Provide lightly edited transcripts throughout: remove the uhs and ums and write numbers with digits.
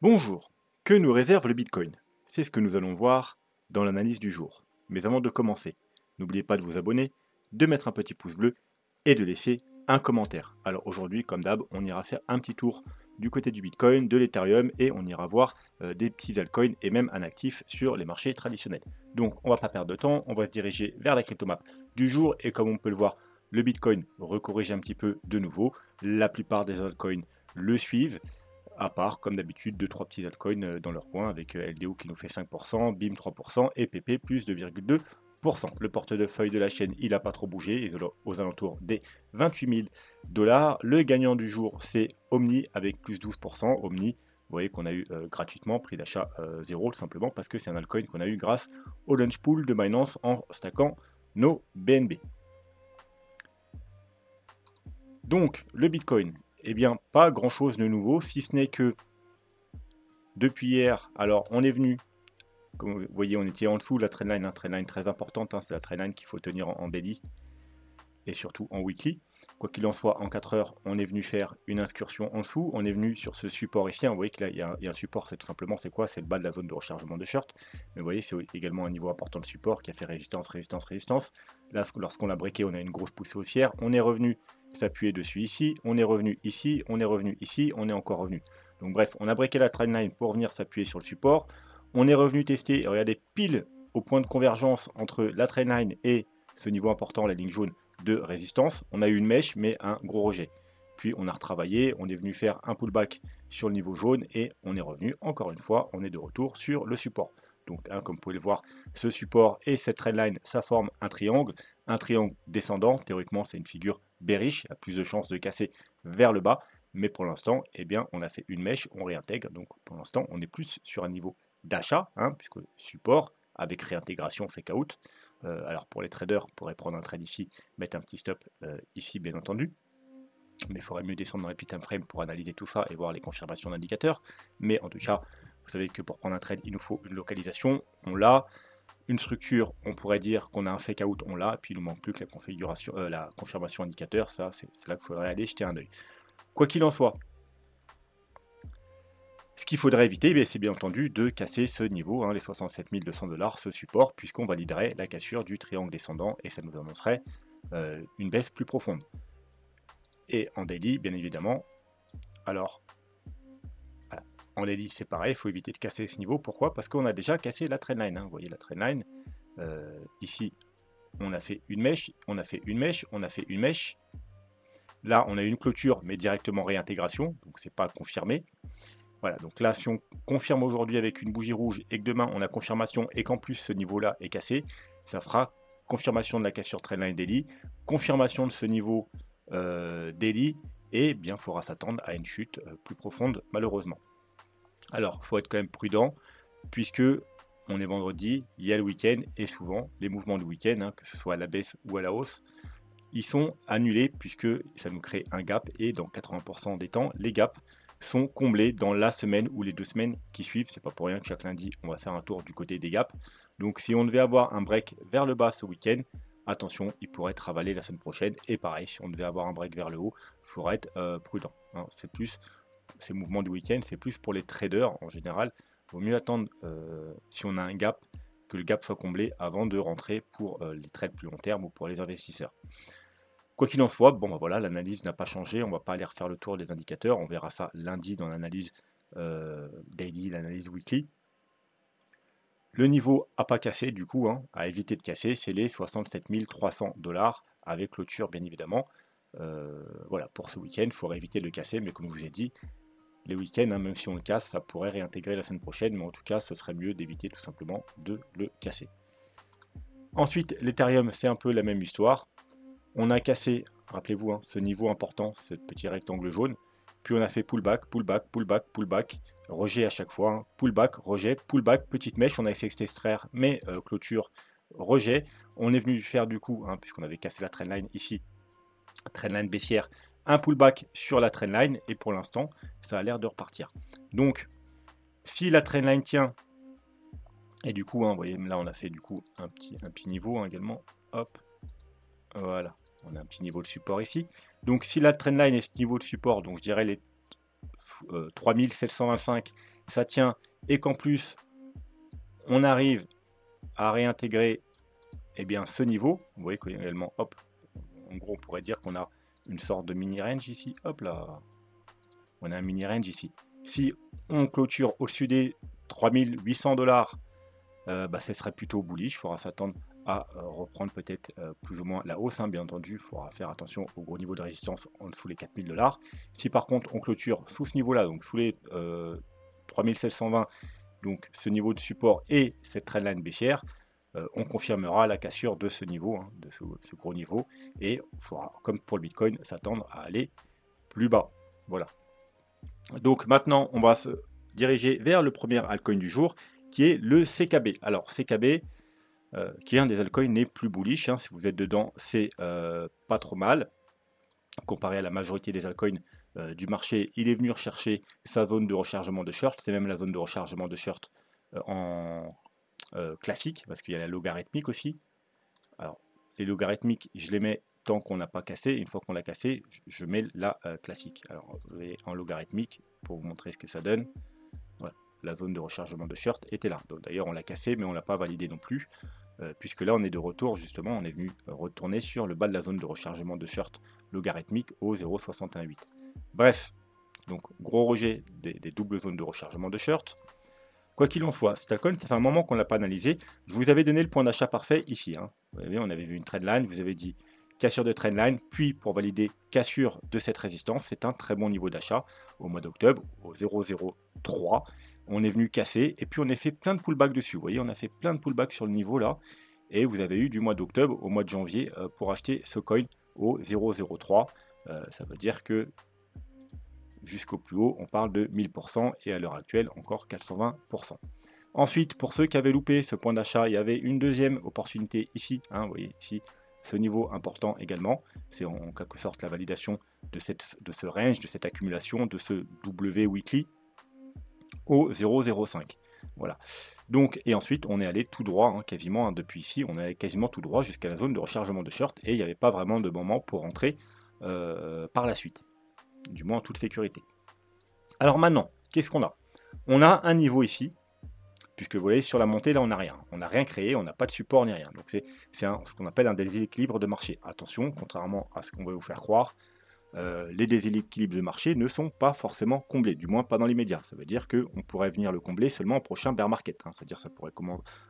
Bonjour, que nous réserve le Bitcoin? C'est ce que nous allons voir dans l'analyse du jour. Mais avant de commencer, n'oubliez pas de vous abonner, de mettre un petit pouce bleu et de laisser un commentaire. Alors aujourd'hui, comme d'hab, on ira faire un petit tour du côté du Bitcoin, de l'Ethereum et on ira voir des petits altcoins et même un actif sur les marchés traditionnels. Donc on va pas perdre de temps, on va se diriger vers la cryptomap du jour et comme on peut le voir, le Bitcoin recorrige un petit peu de nouveau. La plupart des altcoins le suivent à part, comme d'habitude, 2-3 petits altcoins dans leur coin, avec LDO qui nous fait 5%, BIM 3% et PP plus 2,2%. Le portefeuille de la chaîne, il n'a pas trop bougé, il est aux alentours des 28 000 $. Le gagnant du jour, c'est Omni avec plus 12%. Omni, vous voyez qu'on a eu gratuitement, prix d'achat 0, tout simplement parce que c'est un altcoin qu'on a eu grâce au launch pool de Binance en stackant nos BNB. Donc, le Bitcoin, eh bien, pas grand chose de nouveau, si ce n'est que depuis hier, alors on est venu, comme vous voyez, on était en dessous de la trendline, trendline très importante, c'est la trendline qu'il faut tenir en daily et surtout en weekly. Quoi qu'il en soit, en 4 heures, on est venu faire une incursion en dessous, on est venu sur ce support ici, vous voyez que là, il y a un support, c'est tout simplement, c'est quoi? C'est le bas de la zone de rechargement de short, mais vous voyez, c'est également un niveau important de support qui a fait résistance, résistance, résistance. Là, lorsqu'on l'a breaké, on a une grosse poussée haussière, on est revenu s'appuyer dessus ici, on est revenu ici, on est revenu ici, on est encore revenu. Donc bref, on a breaké la trendline pour venir s'appuyer sur le support, on est revenu tester, regardez, pile au point de convergence entre la trendline et ce niveau important, la ligne jaune, de résistance. On a eu une mèche, mais un gros rejet. Puis on a retravaillé, on est venu faire un pullback sur le niveau jaune et on est revenu, encore une fois, on est de retour sur le support. Donc, comme vous pouvez le voir, ce support et cette trendline, ça forme un triangle descendant. Théoriquement, c'est une figure bearish, a plus de chances de casser vers le bas. Mais pour l'instant, eh bien, on a fait une mèche, on réintègre. Donc, pour l'instant, on est plus sur un niveau d'achat, puisque support avec réintégration fake out. Alors pour les traders, on pourrait prendre un trade ici, mettre un petit stop ici bien entendu, mais il faudrait mieux descendre dans les time frame pour analyser tout ça et voir les confirmations d'indicateurs. Mais en tout cas, vous savez que pour prendre un trade, il nous faut une localisation, on l'a. Une structure, on pourrait dire qu'on a un fake out, on l'a, puis il nous manque plus que la configuration, la confirmation indicateur, ça c'est là qu'il faudrait aller jeter un œil. Quoi qu'il en soit, ce qu'il faudrait éviter, c'est bien entendu de casser ce niveau, les 67 200 $, ce support, puisqu'on validerait la cassure du triangle descendant et ça nous annoncerait une baisse plus profonde. Et en daily, bien évidemment, alors, voilà, en daily c'est pareil, il faut éviter de casser ce niveau. Pourquoi? Parce qu'on a déjà cassé la trendline. Vous voyez la trendline, ici, on a fait une mèche, on a fait une mèche, on a fait une mèche. Là, on a une clôture, mais directement réintégration, donc c'est pas confirmé. Voilà, donc là, si on confirme aujourd'hui avec une bougie rouge et que demain on a confirmation et qu'en plus ce niveau-là est cassé, ça fera confirmation de la cassure trendline daily, confirmation de ce niveau daily, et bien il faudra s'attendre à une chute plus profonde malheureusement. Alors, il faut être quand même prudent, puisque on est vendredi, il y a le week-end, et souvent les mouvements du week-end, que ce soit à la baisse ou à la hausse, ils sont annulés puisque ça nous crée un gap et dans 80% des temps, les gaps sont comblés dans la semaine ou les 2 semaines qui suivent. C'est pas pour rien que chaque lundi, on va faire un tour du côté des gaps. Donc si on devait avoir un break vers le bas ce week-end, attention, il pourrait être avalé la semaine prochaine. Et pareil, si on devait avoir un break vers le haut, il faudrait être prudent. C'est plus ces mouvements du week-end, c'est plus pour les traders en général. Il vaut mieux attendre si on a un gap que le gap soit comblé avant de rentrer pour les trades plus long terme ou pour les investisseurs. Quoi qu'il en soit, bon voilà, l'analyse n'a pas changé, on ne va pas aller refaire le tour des indicateurs, on verra ça lundi dans l'analyse daily, l'analyse weekly. Le niveau à pas casser du coup, à éviter de casser, c'est les 67 300 $, avec clôture bien évidemment. Voilà, pour ce week-end, il faudrait éviter de le casser, mais comme je vous ai dit, les week-ends, même si on le casse, ça pourrait réintégrer la semaine prochaine, mais en tout cas, ce serait mieux d'éviter tout simplement de le casser. Ensuite, l'Ethereum, c'est un peu la même histoire. On a cassé, rappelez-vous, ce niveau important, ce petit rectangle jaune. Puis on a fait pullback, pullback, pullback, pullback, rejet à chaque fois, pullback, rejet, pullback, petite mèche, on a essayé de s'extraire, mais clôture, rejet. On est venu faire du coup, puisqu'on avait cassé la trendline ici, trendline baissière, un pullback sur la trendline, et pour l'instant, ça a l'air de repartir. Donc, si la trendline tient, et du coup, vous voyez, là on a fait du coup un petit niveau également, hop, voilà, on a un petit niveau de support ici. Donc si la trendline est ce niveau de support, donc je dirais les 3725, ça tient et qu'en plus on arrive à réintégrer eh bien, ce niveau, vous voyez qu'également, hop, en gros on pourrait dire qu'on a une sorte de mini range ici, hop là, on a un mini range ici. Si on clôture au-dessus des 3800 $, bah, ce serait plutôt bullish, il faudra s'attendre à reprendre peut-être plus ou moins la hausse, hein, bien entendu, il faudra faire attention au gros niveau de résistance en dessous les 4000 $. Si par contre on clôture sous ce niveau-là, donc sous les 3720, donc ce niveau de support et cette trendline baissière, on confirmera la cassure de ce niveau, hein, de ce gros niveau, et il faudra, comme pour le Bitcoin, s'attendre à aller plus bas. Voilà. Donc maintenant, on va se diriger vers le premier altcoin du jour, qui est le CKB. Alors CKB, qui est un des altcoins les plus bullish, hein, si vous êtes dedans, c'est pas trop mal. Comparé à la majorité des altcoins du marché, il est venu rechercher sa zone de rechargement de short, c'est même la zone de rechargement de short en classique, parce qu'il y a la logarithmique aussi. Alors, les logarithmiques, je les mets tant qu'on n'a pas cassé. Une fois qu'on l'a cassé, je mets la classique. Alors, vous voyez, en logarithmique, pour vous montrer ce que ça donne, voilà, la zone de rechargement de short était là. D'ailleurs, on l'a cassé, mais on ne l'a pas validé non plus, puisque là, on est de retour, justement, on est venu retourner sur le bas de la zone de rechargement de short logarithmique au 0,618. Bref, donc gros rejet des doubles zones de rechargement de short. Quoi qu'il en soit, cet altcoin, ça fait un moment qu'on ne l'a pas analysé. Je vous avais donné le point d'achat parfait ici, hein. Vous voyez, on avait vu une trendline, vous avez dit cassure de trendline, puis pour valider cassure de cette résistance, c'est un très bon niveau d'achat au mois d'octobre, au 0,03. On est venu casser, et puis on a fait plein de pullbacks dessus. Vous voyez, on a fait plein de pullbacks sur le niveau là, et vous avez eu du mois d'octobre au mois de janvier pour acheter ce coin au 0,03. Ça veut dire que jusqu'au plus haut, on parle de 1000%, et à l'heure actuelle, encore 420%. Ensuite, pour ceux qui avaient loupé ce point d'achat, il y avait une deuxième opportunité ici, hein, vous voyez ici, ce niveau important également, c'est en quelque sorte la validation de ce range, de cette accumulation, de ce W weekly au 0,05. Voilà. Donc, et ensuite, on est allé tout droit, hein, quasiment, hein, depuis ici, on est allé quasiment tout droit jusqu'à la zone de rechargement de short, et il n'y avait pas vraiment de moment pour rentrer par la suite, du moins en toute sécurité. Alors maintenant, qu'est-ce qu'on a? On a un niveau ici, puisque vous voyez, sur la montée, là, on n'a rien. On n'a rien créé, on n'a pas de support ni rien. Donc c'est ce qu'on appelle un déséquilibre de marché. Attention, contrairement à ce qu'on veut vous faire croire, les déséquilibres de marché ne sont pas forcément comblés, du moins pas dans l'immédiat. Ça veut dire qu'on pourrait venir le combler seulement au prochain bear market, hein. C'est-à-dire que ça pourrait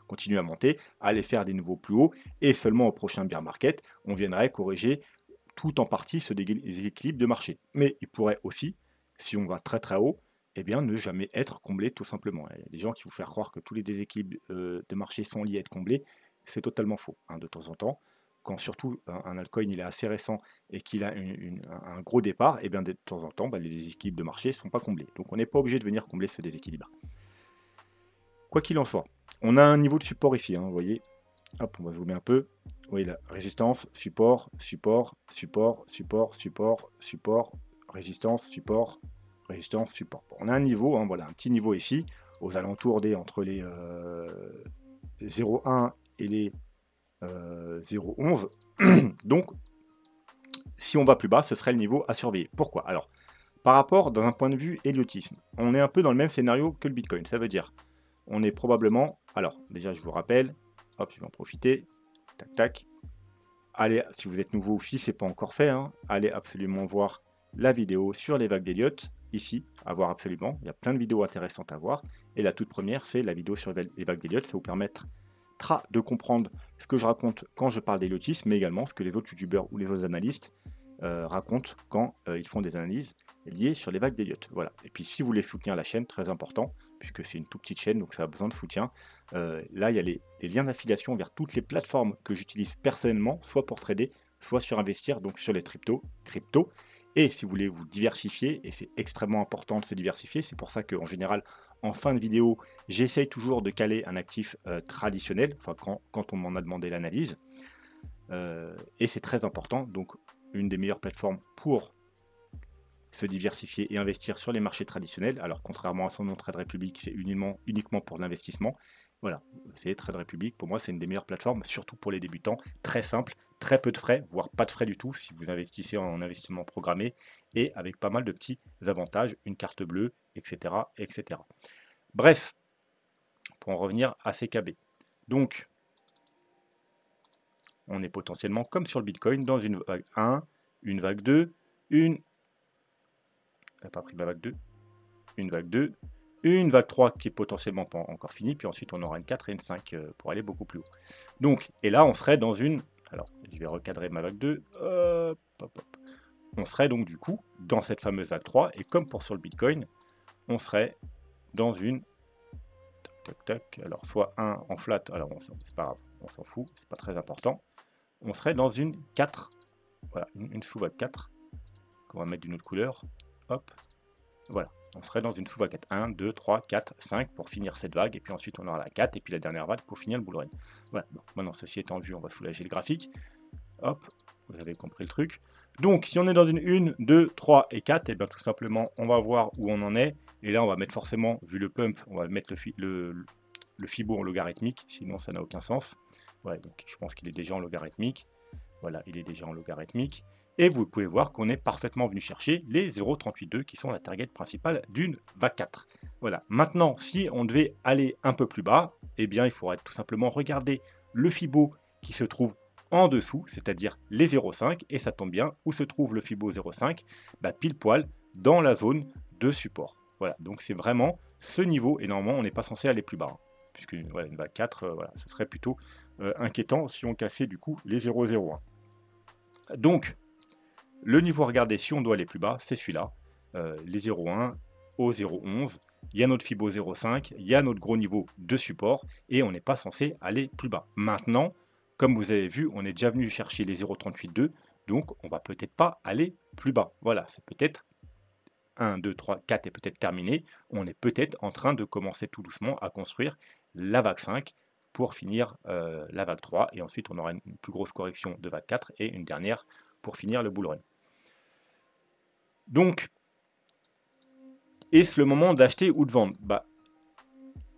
continuer à monter, aller faire des nouveaux plus hauts, et seulement au prochain bear market, on viendrait corriger tout en partie ce déséquilibre de marché. Mais il pourrait aussi, si on va très très haut, eh bien, ne jamais être comblé tout simplement. Il y a des gens qui vous font croire que tous les déséquilibres de marché sont liés à être comblés. C'est totalement faux, hein, de temps en temps. Quand surtout un altcoin il est assez récent et qu'il a un gros départ, eh bien, de temps en temps, bah, les déséquilibres de marché ne sont pas comblés. Donc on n'est pas obligé de venir combler ce déséquilibre. Quoi qu'il en soit, on a un niveau de support ici, hein, vous voyez. Hop, on va zoomer un peu. Vous voyez la résistance, support, support, support, support, support, support, résistance, support, résistance, support. Bon, on a un niveau, hein, voilà, un petit niveau ici, aux alentours des entre les 0,1 et les 0,11. Donc, si on va plus bas, ce serait le niveau à surveiller. Pourquoi? Alors, par rapport d'un point de vue héliotisme, on est un peu dans le même scénario que le Bitcoin. Ça veut dire, on est probablement, alors déjà je vous rappelle, hop, je vais en profiter, tac tac, allez, si vous êtes nouveau ou si ce n'est pas encore fait, hein, allez absolument voir la vidéo sur les vagues d'Elliott, ici, à voir absolument, il y a plein de vidéos intéressantes à voir, et la toute première, c'est la vidéo sur les vagues d'Elliott, ça vous permettra de comprendre ce que je raconte quand je parle d'héliotisme, mais également ce que les autres youtubeurs ou les autres analystes racontent quand ils font des analyses liées sur les vagues d'Elliott. Voilà. Et puis si vous voulez soutenir la chaîne, très important, puisque c'est une toute petite chaîne, donc ça a besoin de soutien, là il y a les liens d'affiliation vers toutes les plateformes que j'utilise personnellement, soit pour trader, soit sur investir, donc sur les crypto. Et si vous voulez vous diversifier, et c'est extrêmement important de se diversifier, c'est pour ça qu'en général, en fin de vidéo, j'essaye toujours de caler un actif traditionnel, enfin quand on m'en a demandé l'analyse. Et c'est très important, donc une des meilleures plateformes pour se diversifier et investir sur les marchés traditionnels. Alors contrairement à son nom Trade Republic, c'est uniquement pour l'investissement. Voilà, c'est Trade Republic, pour moi c'est une des meilleures plateformes, surtout pour les débutants, très simple, très peu de frais, voire pas de frais du tout si vous investissez en investissement programmé, et avec pas mal de petits avantages, une carte bleue, etc. etc. Bref, pour en revenir à ces KB. Donc, on est potentiellement, comme sur le Bitcoin, dans une vague 1, une vague 2, une... Elle n'a pas pris ma vague 2. Une vague 2, une vague 3 qui est potentiellement pas encore finie, puis ensuite on aura une 4 et une 5 pour aller beaucoup plus haut. Donc, et là on serait dans une... Alors, je vais recadrer ma vague 2. Hop, hop, hop. On serait donc du coup dans cette fameuse vague 3, et comme pour sur le Bitcoin, on serait dans une... Tac, tac, tac. Alors, soit 1 en flat, alors c'est pas grave, on s'en fout, c'est pas très important. On serait dans une 4, voilà, une sous-vague 4, qu'on va mettre d'une autre couleur. Hop, voilà. On serait dans une sous-vague 4. 1, 2, 3, 4, 5 pour finir cette vague, et puis ensuite on aura la 4, et puis la dernière vague pour finir le bull run. Voilà, bon, maintenant ceci étant vu, on va soulager le graphique. Hop, vous avez compris le truc. Donc si on est dans une 1, 2, 3 et 4, et bien tout simplement on va voir où on en est, et là on va mettre forcément, vu le pump, on va mettre le Fibo en logarithmique, sinon ça n'a aucun sens. Ouais, donc je pense qu'il est déjà en logarithmique. Voilà, il est déjà en logarithmique. Et vous pouvez voir qu'on est parfaitement venu chercher les 0,382 qui sont la target principale d'une vague 4. Voilà, maintenant, si on devait aller un peu plus bas, eh bien, il faudrait tout simplement regarder le Fibo qui se trouve en dessous, c'est-à-dire les 0,5, et ça tombe bien, où se trouve le Fibo 0,5 bah, pile poil dans la zone de support. Voilà, donc c'est vraiment ce niveau, et normalement, on n'est pas censé aller plus bas, hein, puisque voilà, une vague 4, voilà, ce serait plutôt inquiétant si on cassait du coup les 0,01. Donc, le niveau à regarder, si on doit aller plus bas, c'est celui-là. Les 0,1 au 0,11. Il y a notre Fibo 0,5. Il y a notre gros niveau de support. Et on n'est pas censé aller plus bas. Maintenant, comme vous avez vu, on est déjà venu chercher les 0,382. Donc, on va peut-être pas aller plus bas. Voilà, c'est peut-être 1, 2, 3, 4 est peut-être terminé. On est peut-être en train de commencer tout doucement à construire la vague 5 pour finir la vague 3. Et ensuite, on aura une plus grosse correction de vague 4 et une dernière pour finir le bull run. Donc, est-ce le moment d'acheter ou de vendre? Bah,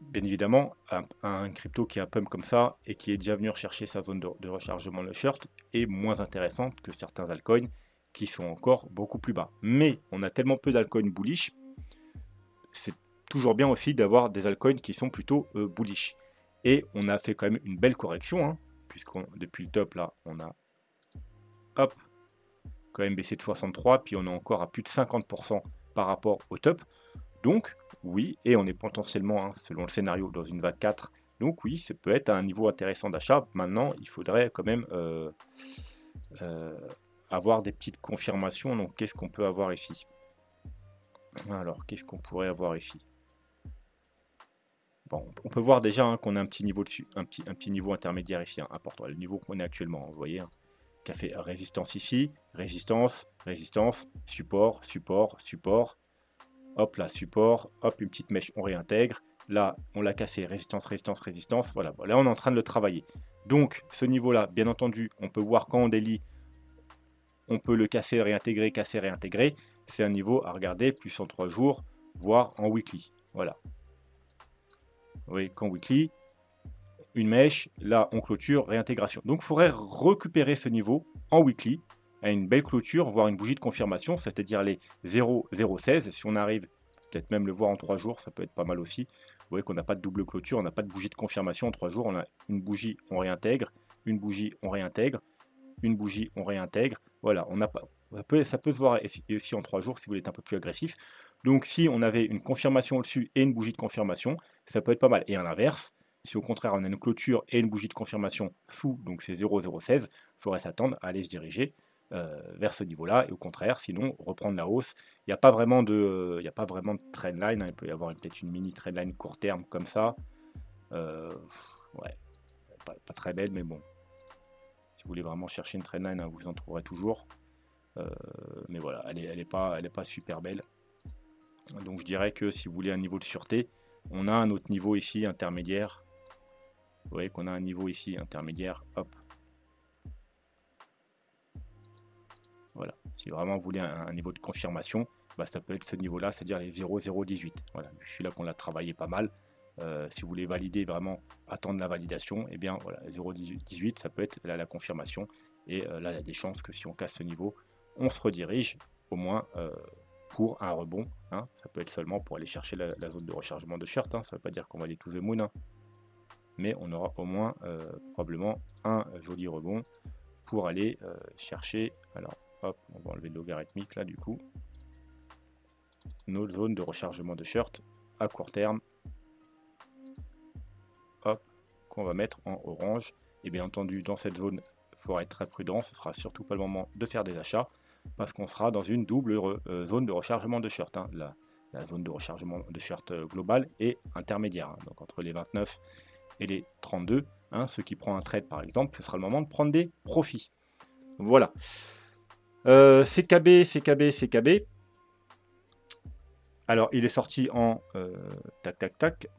bien évidemment, un crypto qui a un pump comme ça et qui est déjà venu rechercher sa zone de rechargement le short est moins intéressante que certains altcoins qui sont encore beaucoup plus bas. Mais on a tellement peu d'altcoins bullish, c'est toujours bien aussi d'avoir des altcoins qui sont plutôt bullish. Et on a fait quand même une belle correction, hein, puisqu'on depuis le top là, on a hop, quand même baissé de 63, puis on est encore à plus de 50% par rapport au top. Donc, oui, et on est potentiellement, hein, selon le scénario, dans une vague 4. Donc oui, ça peut être un niveau intéressant d'achat. Maintenant, il faudrait quand même avoir des petites confirmations. Donc, qu'est-ce qu'on peut avoir ici? Alors, qu'est-ce qu'on pourrait avoir ici? Bon, on peut voir déjà hein, qu'on a un petit niveau dessus, un petit niveau intermédiaire ici, hein, important. Le niveau qu'on est actuellement, vous voyez, hein, qui a fait résistance ici, résistance, résistance, support, support, support. Hop là, support, hop, une petite mèche, on réintègre. Là, on l'a cassé, résistance, résistance, résistance. Voilà, là, on est en train de le travailler. Donc, ce niveau-là, bien entendu, on peut voir quand on délie, on peut le casser, réintégrer, casser, réintégrer. C'est un niveau à regarder plus en 3 jours, voire en weekly. Voilà. Vous voyez, qu'en weekly, une mèche, là, on clôture, réintégration. Donc, il faudrait récupérer ce niveau en weekly à une belle clôture, voire une bougie de confirmation, c'est-à-dire les 0,016. Si on arrive peut-être même le voir en 3 jours, ça peut être pas mal aussi. Vous voyez qu'on n'a pas de double clôture, on n'a pas de bougie de confirmation en 3 jours, on a une bougie, on réintègre, une bougie, on réintègre, une bougie, on réintègre. Voilà, on n'a pas, ça peut se voir aussi en 3 jours si vous voulez être un peu plus agressif. Donc si on avait une confirmation au-dessus et une bougie de confirmation, ça peut être pas mal. Et à l'inverse, si au contraire on a une clôture et une bougie de confirmation sous, donc c'est 0,016, il faudrait s'attendre à aller se diriger vers ce niveau-là, et au contraire, sinon reprendre la hausse. Il n'y a pas vraiment de trendline, hein. Il peut y avoir peut-être une mini trendline court terme comme ça. Ouais, pas très belle, mais bon. Si vous voulez vraiment chercher une trendline, hein, vous en trouverez toujours. Mais voilà, elle est pas super belle. Donc je dirais que si vous voulez un niveau de sûreté, on a un autre niveau ici intermédiaire. Vous voyez qu'on a un niveau ici intermédiaire. Hop. Voilà. Si vraiment vous voulez un niveau de confirmation, bah, ça peut être ce niveau-là, c'est-à-dire les 0,018. Voilà, celui-là qu'on a travaillé pas mal. Si vous voulez valider vraiment, attendre la validation, et eh bien voilà, 0,18, ça peut être là, la confirmation. Et là, il y a des chances que si on casse ce niveau, on se redirige au moins pour un rebond, hein. Ça peut être seulement pour aller chercher la zone de rechargement de short, hein. Ça ne veut pas dire qu'on va aller to the moon, hein. Mais on aura au moins probablement un joli rebond pour aller chercher, alors hop, on va enlever le logarithmique là du coup, nos zones de rechargement de short à court terme, hop, qu'on va mettre en orange. Et bien entendu, dans cette zone, il faudra être très prudent, ce sera surtout pas le moment de faire des achats, parce qu'on sera dans une double zone de rechargement de short, hein. La zone de rechargement de short globale et intermédiaire, hein. Donc entre les 29 et les 32, hein, ceux qui prend un trade par exemple, ce sera le moment de prendre des profits. Voilà. CKB, CKB, CKB. Alors, il est sorti en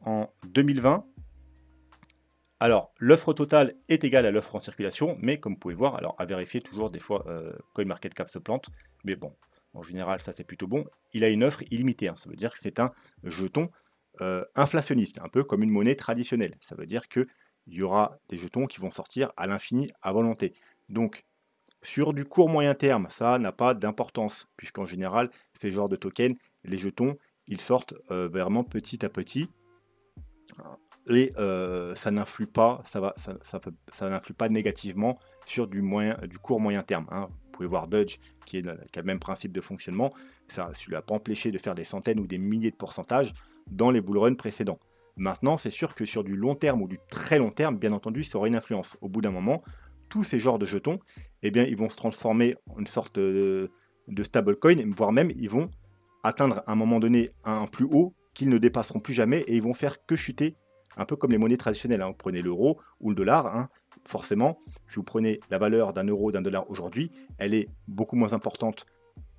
en 2020. Alors, l'offre totale est égale à l'offre en circulation, mais comme vous pouvez voir, alors à vérifier toujours, des fois, CoinMarketCap se plante, mais bon, en général, ça c'est plutôt bon. Il a une offre illimitée, hein. Ça veut dire que c'est un jeton inflationniste, un peu comme une monnaie traditionnelle. Ça veut dire qu'il y aura des jetons qui vont sortir à l'infini à volonté. Donc, sur du court moyen terme, ça n'a pas d'importance, puisqu'en général, ces genres de tokens, les jetons, ils sortent vraiment petit à petit, et ça n'influe pas, ça n'influe pas négativement sur du court moyen terme, hein. Vous pouvez voir Dodge qui a le même principe de fonctionnement, ça ne lui a pas empêché de faire des centaines ou des milliers de pourcentages dans les bull runs précédents. Maintenant, c'est sûr que sur du long terme ou du très long terme, bien entendu, ça aura une influence. Au bout d'un moment, tous ces genres de jetons, eh bien, ils vont se transformer en une sorte de stablecoin, voire même ils vont atteindre à un moment donné un plus haut qu'ils ne dépasseront plus jamais et ils vont faire que chuter, un peu comme les monnaies traditionnelles, hein. Vous prenez l'euro ou le dollar, hein, forcément, si vous prenez la valeur d'un euro, d'un dollar aujourd'hui, elle est beaucoup moins importante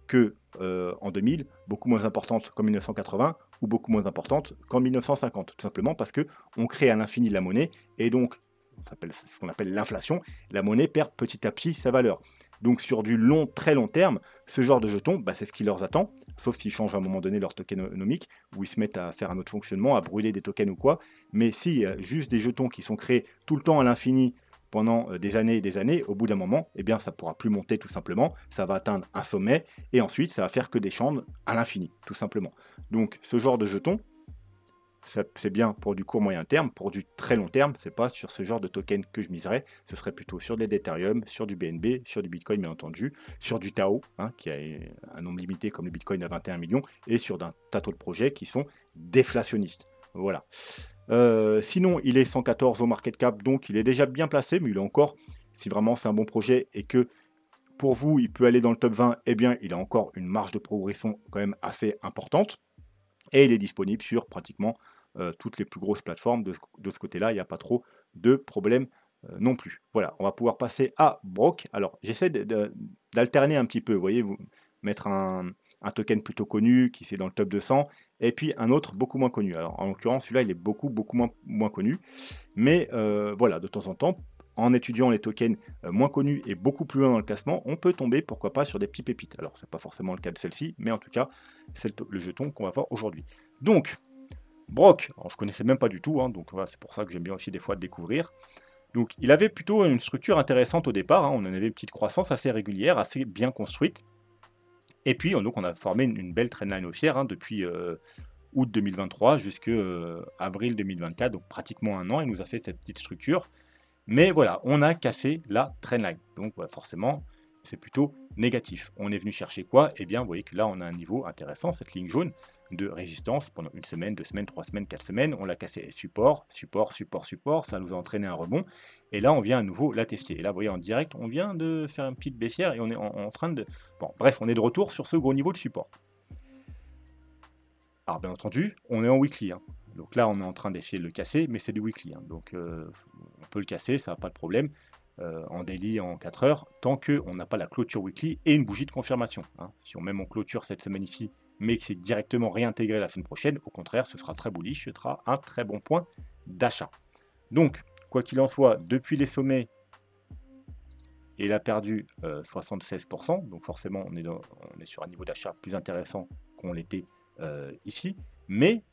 que en 2000, beaucoup moins importante qu'en 1980 ou beaucoup moins importante qu'en 1950, tout simplement parce que on crée à l'infini de la monnaie et donc c'est ce qu'on appelle l'inflation, la monnaie perd petit à petit sa valeur. Donc sur du long, très long terme, ce genre de jetons, bah, c'est ce qui leur attend, sauf s'ils changent à un moment donné leur tokenomique, ou ils se mettent à faire un autre fonctionnement, à brûler des tokens ou quoi. Mais si juste des jetons qui sont créés tout le temps à l'infini pendant des années et des années, au bout d'un moment, eh bien ça ne pourra plus monter tout simplement, ça va atteindre un sommet, et ensuite ça va faire que descendre à l'infini, tout simplement. Donc ce genre de jetons, c'est bien pour du court moyen terme, pour du très long terme, c'est pas sur ce genre de token que je miserais, ce serait plutôt sur de l'Ethereum, sur du BNB, sur du Bitcoin bien entendu, sur du Tao, hein, qui a un nombre limité comme le Bitcoin à 21 millions, et sur d'un tas de projets qui sont déflationnistes. Voilà. Sinon, il est 114 au market cap, donc il est déjà bien placé, mais il est encore, si vraiment c'est un bon projet et que pour vous, il peut aller dans le top 20, eh bien, il a encore une marge de progression quand même assez importante. Et il est disponible sur pratiquement toutes les plus grosses plateformes. De ce côté-là, il n'y a pas trop de problème non plus. Voilà, on va pouvoir passer à Brock. Alors, j'essaie d'alterner un petit peu, vous voyez, mettre un token plutôt connu, qui c'est dans le top 200, et puis un autre beaucoup moins connu. Alors, en l'occurrence, celui-là, il est beaucoup moins connu. Mais voilà, de temps en temps, en étudiant les tokens moins connus et beaucoup plus loin dans le classement, on peut tomber, pourquoi pas, sur des petits pépites. Alors, c'est pas forcément le cas de celle-ci, mais en tout cas, c'est le jeton qu'on va voir aujourd'hui. Donc, Brock, alors je connaissais même pas du tout, hein, donc voilà, c'est pour ça que j'aime bien aussi des fois découvrir. Donc, il avait plutôt une structure intéressante au départ, hein, on en avait une petite croissance assez régulière, assez bien construite. Et puis, donc, on a formé une belle trendline haussière, hein, depuis août 2023 jusqu'à avril 2024, donc pratiquement un an, il nous a fait cette petite structure. Mais voilà, on a cassé la trendline. Donc voilà, forcément, c'est plutôt négatif. On est venu chercher quoi? Eh bien, vous voyez que là, on a un niveau intéressant, cette ligne jaune de résistance pendant une semaine, 2 semaines, 3 semaines, 4 semaines. On l'a cassé support, support, support, support. Ça nous a entraîné un rebond. Et là, on vient à nouveau la tester. Et là, vous voyez, en direct, on vient de faire une petite baissière et on est en train de... Bon, bref, on est de retour sur ce gros niveau de support. Alors, bien entendu, on est en weekly, hein. Donc là, on est en train d'essayer de le casser, mais c'est du weekly, hein. Donc, on peut le casser, ça n'a pas de problème. En daily, en 4 heures, tant qu'on n'a pas la clôture weekly et une bougie de confirmation, hein. Si on met en clôture cette semaine ici, mais que c'est directement réintégré la semaine prochaine, au contraire, ce sera très bullish, ce sera un très bon point d'achat. Donc, quoi qu'il en soit, depuis les sommets, il a perdu 76%. Donc forcément, on est sur un niveau d'achat plus intéressant qu'on l'était ici. Mais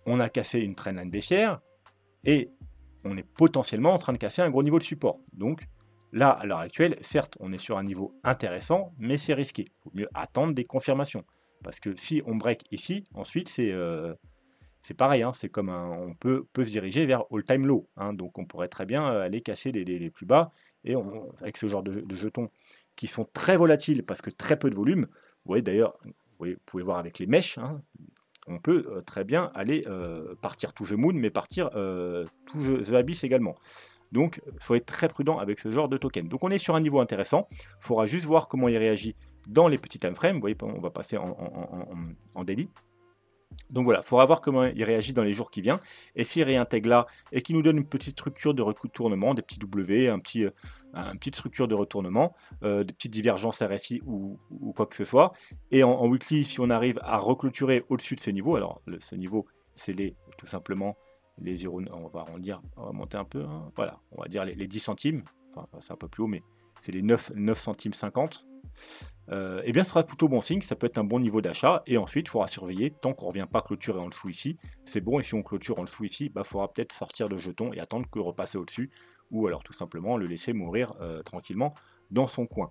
on a cassé une trendline baissière et on est potentiellement en train de casser un gros niveau de support. Donc là, à l'heure actuelle, certes, on est sur un niveau intéressant, mais c'est risqué. Il vaut mieux attendre des confirmations. Parce que si on break ici, ensuite c'est pareil, hein, c'est comme on peut se diriger vers all-time low, hein, donc on pourrait très bien aller casser les plus bas, et avec ce genre de jetons qui sont très volatiles parce que très peu de volume, vous voyez d'ailleurs, vous pouvez voir avec les mèches, hein, on peut très bien aller partir to the moon, mais partir to the abyss également. Donc, soyez très prudent avec ce genre de token. Donc, on est sur un niveau intéressant. Il faudra juste voir comment il réagit dans les petits time frames. Vous voyez, on va passer en daily. Donc voilà, il faudra voir comment il réagit dans les jours qui viennent. Et s'il réintègre là et qu'il nous donne une petite structure de retournement, des petits W, une petite structure de retournement, des petites divergences RSI ou quoi que ce soit. Et en weekly, si on arrive à reclôturer au-dessus de ces niveaux, alors ce niveau, c'est tout simplement les 0, on va arrondir, on va monter un peu, hein, voilà, on va dire les 10 centimes, enfin c'est un peu plus haut, mais c'est les 9 centimes 50. Eh bien, ce sera plutôt bon signe, ça peut être un bon niveau d'achat, et ensuite, il faudra surveiller, tant qu'on ne revient pas clôturer en dessous ici, c'est bon, et si on clôture en dessous ici, il faudra peut-être sortir le jeton et attendre que repasser au-dessus, ou alors tout simplement le laisser mourir tranquillement dans son coin.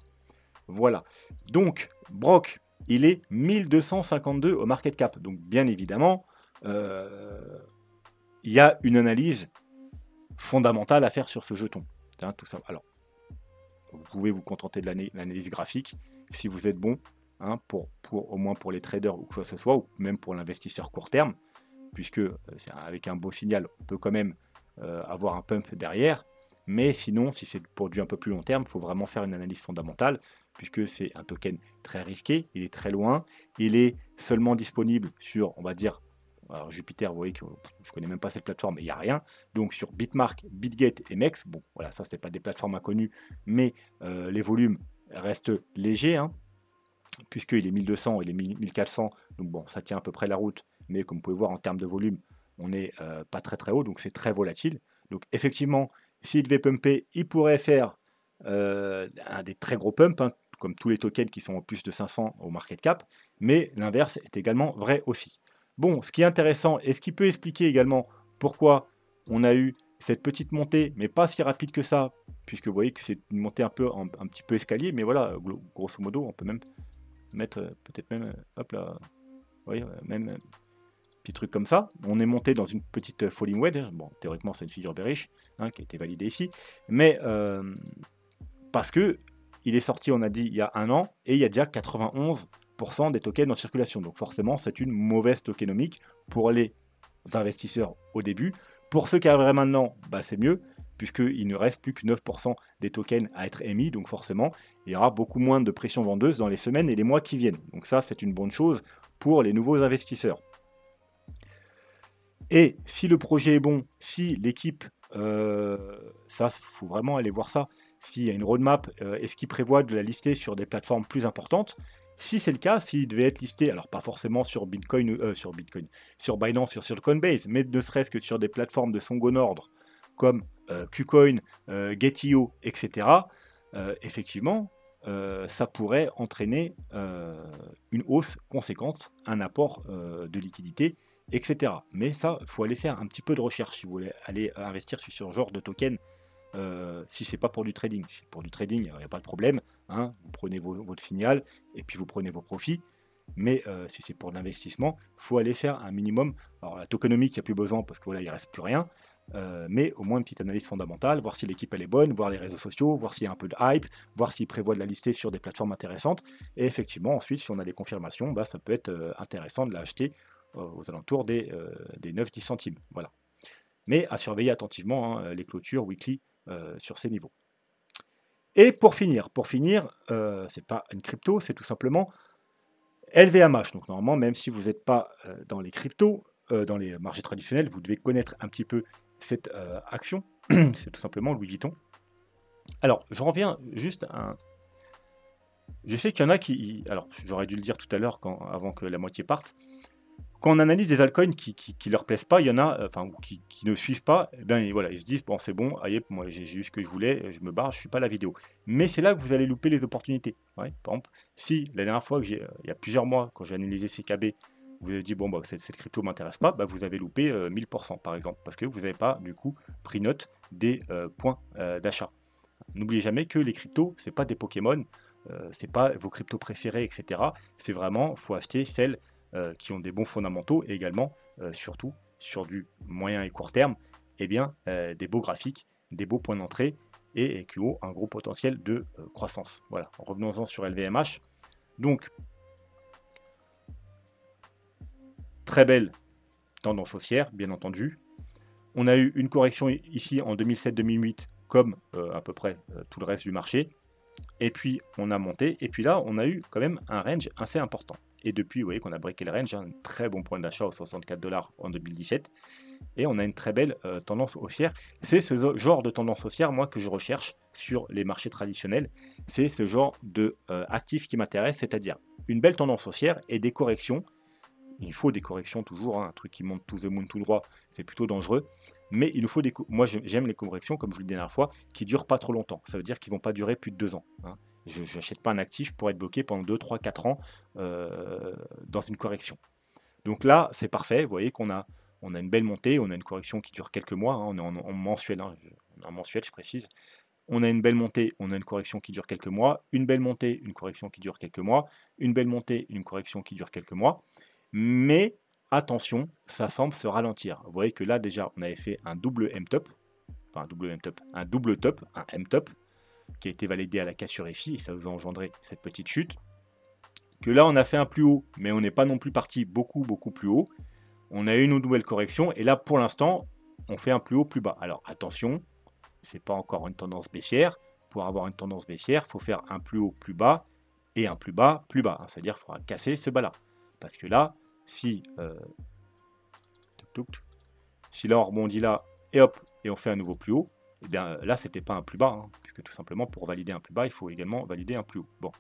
Voilà, donc, Brock, il est 1252 au market cap, donc bien évidemment, il y a une analyse fondamentale à faire sur ce jeton. Hein, tout ça. Alors, vous pouvez vous contenter de l'analyse graphique si vous êtes bon, hein, au moins pour les traders ou quoi que ce soit, ou même pour l'investisseur court terme, puisque avec un beau signal, on peut quand même avoir un pump derrière. Mais sinon, si c'est pour du un peu plus long terme, il faut vraiment faire une analyse fondamentale, puisque c'est un token très risqué, il est très loin, il est seulement disponible sur, on va dire, alors Jupiter, vous voyez que je ne connais même pas cette plateforme, et il n'y a rien. Donc sur Bitmark, Bitgate et MEX, bon voilà, ça c'est pas des plateformes inconnues, mais les volumes restent légers, hein, puisqu'il est 1200 et il est 1400, donc bon, ça tient à peu près la route, mais comme vous pouvez voir en termes de volume, on n'est pas très très haut, donc c'est très volatile. Donc effectivement, s'il devait pumper, il pourrait faire un des très gros pumps, hein, comme tous les tokens qui sont en plus de 500 au market cap, mais l'inverse est également vrai aussi. Bon, ce qui est intéressant et ce qui peut expliquer également pourquoi on a eu cette petite montée, mais pas si rapide que ça, puisque vous voyez que c'est une montée un petit peu escalier, mais voilà, grosso modo, on peut même mettre peut-être même, hop là, oui, même petit truc comme ça. On est monté dans une petite falling wedge. Bon, théoriquement, c'est une figure bearish, hein, qui a été validée ici, mais parce que il est sorti, on a dit, il y a un an, et il y a déjà 91% des tokens en circulation. Donc forcément, c'est une mauvaise tokenomique pour les investisseurs au début. Pour ceux qui arriveraient maintenant, c'est mieux, puisqu'il ne reste plus que 9% des tokens à être émis. Donc forcément, il y aura beaucoup moins de pression vendeuse dans les semaines et les mois qui viennent. Donc ça, c'est une bonne chose pour les nouveaux investisseurs. Et si le projet est bon, si l'équipe, ça, il faut vraiment aller voir ça, s'il y a une roadmap, est-ce qu'il prévoit de la lister sur des plateformes plus importantes? Si c'est le cas, s'il devait être listé, alors pas forcément sur Bitcoin, sur Binance, sur Coinbase, mais ne serait-ce que sur des plateformes de second ordre comme KuCoin, Gate.io, etc., effectivement, ça pourrait entraîner une hausse conséquente, un apport de liquidité, etc. Mais ça, il faut aller faire un petit peu de recherche si vous voulez aller investir sur ce genre de token. Si c'est pas pour du trading, si c'est pour du trading, il n'y a pas de problème, hein, vous prenez votre signal et puis vous prenez vos profits. Mais si c'est pour l'investissement, il faut aller faire un minimum. Alors la tokenomique, il n'y a plus besoin parce que voilà, il reste plus rien. Mais au moins une petite analyse fondamentale, voir si l'équipe elle est bonne, voir les réseaux sociaux, voir s'il y a un peu de hype, voir s'ils prévoient de la lister sur des plateformes intéressantes. Et effectivement, ensuite, si on a des confirmations, ça peut être intéressant de l'acheter aux alentours des 9-10 centimes. Voilà. Mais à surveiller attentivement, hein, les clôtures weekly sur ces niveaux. Et pour finir, c'est pas une crypto, c'est tout simplement LVMH. Donc normalement, même si vous n'êtes pas dans les cryptos, dans les marchés traditionnels, vous devez connaître un petit peu cette action. C'est tout simplement Louis Vuitton. Alors, je reviens juste à un... Je sais qu'il y en a qui... Alors, j'aurais dû le dire tout à l'heure avant que la moitié parte. Quand on analyse des altcoins qui leur plaisent pas, il y en a, qui ne suivent pas, eh bien, voilà, ils se disent, bon, c'est bon, allez, moi j'ai eu ce que je voulais, je me barre, je suis pas la vidéo. Mais c'est là que vous allez louper les opportunités. Ouais, par exemple, si la dernière fois, il y a plusieurs mois, quand j'ai analysé CKB, vous avez dit, bon, cette crypto m'intéresse pas, vous avez loupé 1000%, par exemple, parce que vous n'avez pas, du coup, pris note des points d'achat. N'oubliez jamais que les cryptos, c'est pas des Pokémon. c'est pas vos cryptos préférés, etc. C'est vraiment, il faut acheter celles qui ont des bons fondamentaux et également, surtout, sur du moyen et court terme, eh bien, des beaux graphiques, des beaux points d'entrée et qui ont un gros potentiel de croissance. Voilà, revenons-en sur LVMH. Donc, très belle tendance haussière, bien entendu. On a eu une correction ici en 2007-2008, comme à peu près tout le reste du marché. Et puis, on a monté. Et puis là, on a eu quand même un range assez important. Et depuis, vous voyez qu'on a breaké le range, un très bon point d'achat aux 64 $ en 2017. Et on a une très belle tendance haussière. C'est ce genre de tendance haussière, moi, que je recherche sur les marchés traditionnels. C'est ce genre de actif qui m'intéresse, c'est-à-dire une belle tendance haussière et des corrections. Il faut des corrections toujours, hein, un truc qui monte to the moon tout droit, c'est plutôt dangereux. Mais il nous faut moi j'aime les corrections, comme je vous l'ai dit la dernière fois, qui durent pas trop longtemps. Ça veut dire qu'ils vont pas durer plus de 2 ans. Hein. Je n'achète pas un actif pour être bloqué pendant 2, 3, 4 ans dans une correction. Donc là, c'est parfait. Vous voyez on a une belle montée, on a une correction qui dure quelques mois. Hein, on est en mensuel, hein, en mensuel, je précise. On a une belle montée, on a une correction qui dure quelques mois. Une belle montée, une correction qui dure quelques mois. Une belle montée, une correction qui dure quelques mois. Mais attention, ça semble se ralentir. Vous voyez que là, déjà, on avait fait un double M-top, enfin un double M-top, un double top, un M-top, qui a été validé à la cassure FI, et ça vous a engendré cette petite chute. Que là, on a fait un plus haut, mais on n'est pas non plus parti beaucoup, beaucoup plus haut. On a eu une nouvelle correction, et là, pour l'instant, on fait un plus haut, plus bas. Alors, attention, c'est pas encore une tendance baissière. Pour avoir une tendance baissière, il faut faire un plus haut, plus bas, et un plus bas, plus bas. C'est-à-dire qu'il faudra casser ce bas-là. Parce que là, si là on rebondit là, et hop, et on fait un nouveau plus haut, et bien là, c'était pas un plus bas, hein, puisque tout simplement, pour valider un plus bas, il faut également valider un plus haut. Bon.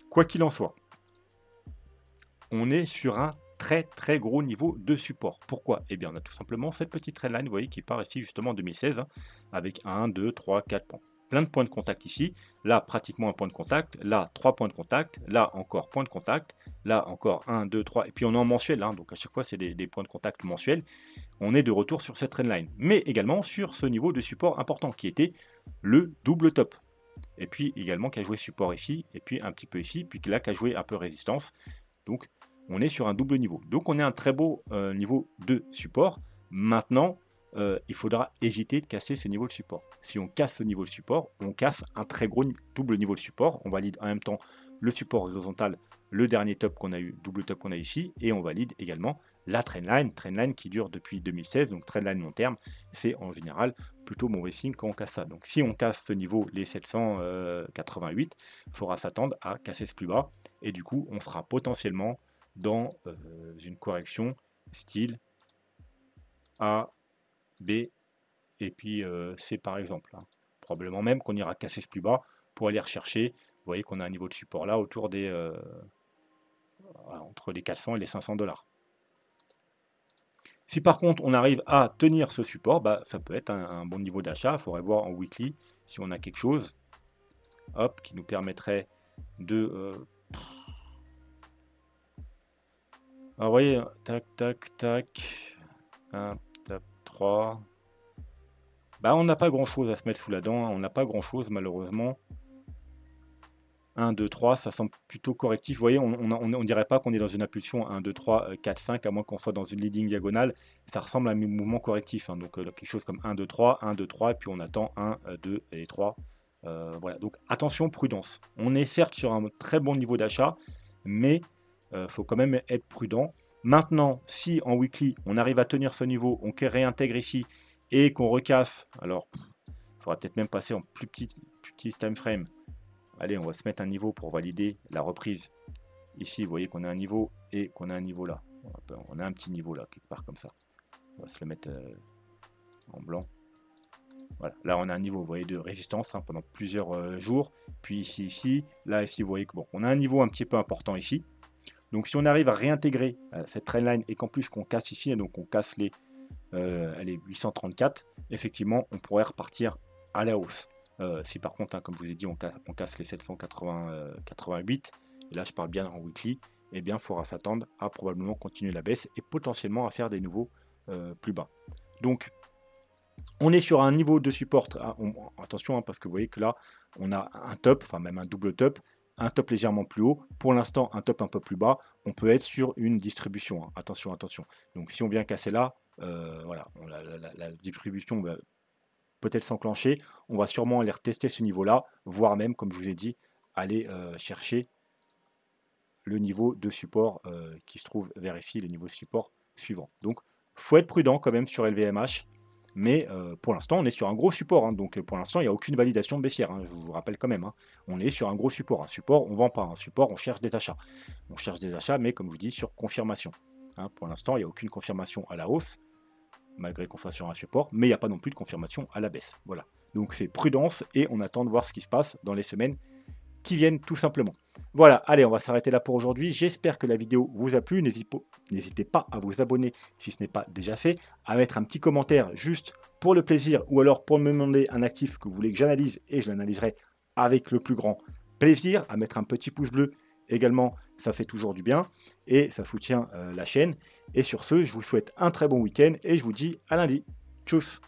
Quoi qu'il en soit, on est sur un très très gros niveau de support. Pourquoi? Eh bien, on a tout simplement cette petite trendline, vous voyez, qui part ici justement en 2016, hein, avec 1, 2, 3, 4 points. Plein de points de contact ici, là pratiquement un point de contact, là 3 points de contact, là encore point de contact, là encore 1, 2, 3, et puis on est en mensuel, hein, donc à chaque fois c'est des points de contact mensuels. On est de retour sur cette trendline, mais également sur ce niveau de support important qui était le double top. Et puis également qui a joué support ici, et puis un petit peu ici, puis là qui a joué un peu résistance. Donc on est sur un double niveau. Donc on est un très beau niveau de support. Maintenant, il faudra éviter de casser ce niveau de support. Si on casse ce niveau de support, on casse un très gros double niveau de support. On valide en même temps le support horizontal, le dernier top qu'on a eu, double top qu'on a ici, et on valide également la trendline qui dure depuis 2016, donc trendline long terme, c'est en général plutôt mauvais signe quand on casse ça. Donc si on casse ce niveau, les 788, il faudra s'attendre à casser ce plus bas, et du coup on sera potentiellement dans une correction style A, B et puis C par exemple. Hein. Probablement même qu'on ira casser ce plus bas pour aller rechercher. Vous voyez qu'on a un niveau de support là autour des entre les 400 et les 500 $. Si par contre on arrive à tenir ce support, bah, ça peut être un bon niveau d'achat. Il faudrait voir en weekly si on a quelque chose hop, qui nous permettrait de... Alors vous voyez, tac, tac, tac, 1, tac, 3. Bah, on n'a pas grand chose à se mettre sous la dent, hein. On n'a pas grand chose malheureusement. 1, 2, 3, ça semble plutôt correctif. Vous voyez, on dirait pas qu'on est dans une impulsion 1, 2, 3, 4, 5, à moins qu'on soit dans une leading diagonale. Ça ressemble à un mouvement correctif. Hein. Donc quelque chose comme 1, 2, 3, 1, 2, 3, et puis on attend 1, 2 et 3. Voilà, donc attention, prudence. On est certes sur un très bon niveau d'achat, mais il faut quand même être prudent. Maintenant, si en weekly, on arrive à tenir ce niveau, on réintègre ici, et qu'on recasse, alors il faudra peut-être même passer en plus petit time frame. Allez, on va se mettre un niveau pour valider la reprise. Ici, vous voyez qu'on a un niveau et qu'on a un niveau là. On a un petit niveau là, quelque part comme ça. On va se le mettre en blanc. Voilà, là on a un niveau, vous voyez, de résistance hein, pendant plusieurs jours. Puis ici, là, ici, vous voyez que bon, on a un niveau un petit peu important ici. Donc si on arrive à réintégrer cette trendline et qu'en plus qu'on casse ici, donc on casse les 834, effectivement, on pourrait repartir à la hausse. Si par contre, hein, comme je vous ai dit, on casse les 788, et là je parle bien en weekly, eh bien il faudra s'attendre à probablement continuer la baisse et potentiellement à faire des nouveaux plus bas. Donc On est sur un niveau de support, attention, hein, parce que vous voyez que là, on a un top, enfin même un double top, un top légèrement plus haut, pour l'instant un top un peu plus bas, on peut être sur une distribution, hein. Attention, attention. Donc si on vient casser là, voilà, la distribution peut-elle s'enclencher, on va sûrement aller retester ce niveau-là, voire même, comme je vous ai dit, aller chercher le niveau de support qui se trouve vers ici, le niveau de support suivant. Donc, faut être prudent quand même sur LVMH, mais pour l'instant, on est sur un gros support, hein, donc pour l'instant, il n'y a aucune validation baissière, hein, je vous rappelle quand même. Hein. On est sur un gros support. Un support, on ne vend pas. Un support, on cherche des achats. On cherche des achats, mais comme je vous dis, sur confirmation. Hein, pour l'instant, il n'y a aucune confirmation à la hausse, malgré qu'on soit sur un support, mais il n'y a pas non plus de confirmation à la baisse. Voilà. Donc c'est prudence et on attend de voir ce qui se passe dans les semaines qui viennent tout simplement. Voilà, allez, on va s'arrêter là pour aujourd'hui. J'espère que la vidéo vous a plu. N'hésitez pas à vous abonner si ce n'est pas déjà fait, à mettre un petit commentaire juste pour le plaisir ou alors pour me demander un actif que vous voulez que j'analyse et je l'analyserai avec le plus grand plaisir, à mettre un petit pouce bleu également, ça fait toujours du bien et ça soutient la chaîne. Et sur ce, je vous souhaite un très bon week-end et je vous dis à lundi. Tchuss!